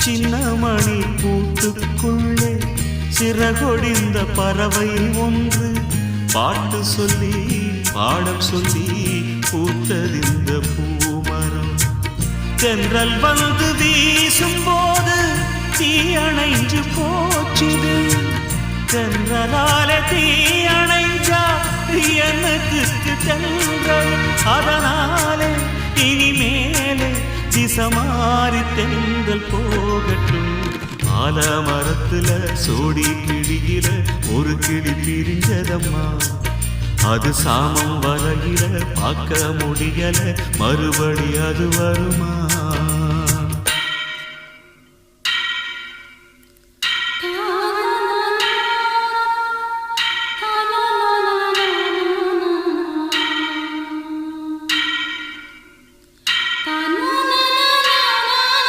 சின்னமணி கூட்டுக்குள்ளே சிறகொடிந்த பறவை ஒன்று பாட்டு சொல்லி பாடம் சொல்லி பூத்ததிந்த பூமரம். தென்றல் வந்து வீசும் போது தீயணைஞ்சு போச்சுது. தென்றலால தீயணைஞ்சா எனக்கு தென்றல். அதனாலே இனிமேலே திசமாறி தென்றல் போகட்டும். ஆலமரத்துல சோடி கிளியில ஒரு கிளி பிரிஞ்சதம்மா. அது சாமம் வரையில பார்க்க முடியல, மறுபடி அது வருமா?